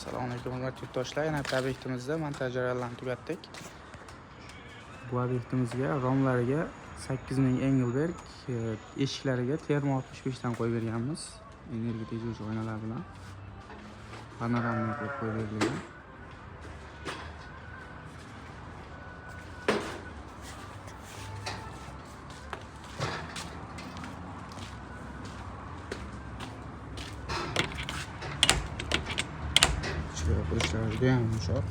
Assalomu alaykum hurmatli yurtdoshlar. Yana bitta obyektimizda montaj jarayonlarini tugatdik. Bu obyektimizga romlariga 8000 Engelberg, eshiklariga termo 65 dan qo'yib berganmiz. Energiya tejovchi oynalar bilan panoramli qilib qo'yib berilgan. Qurilishlar juda ham yumshoq.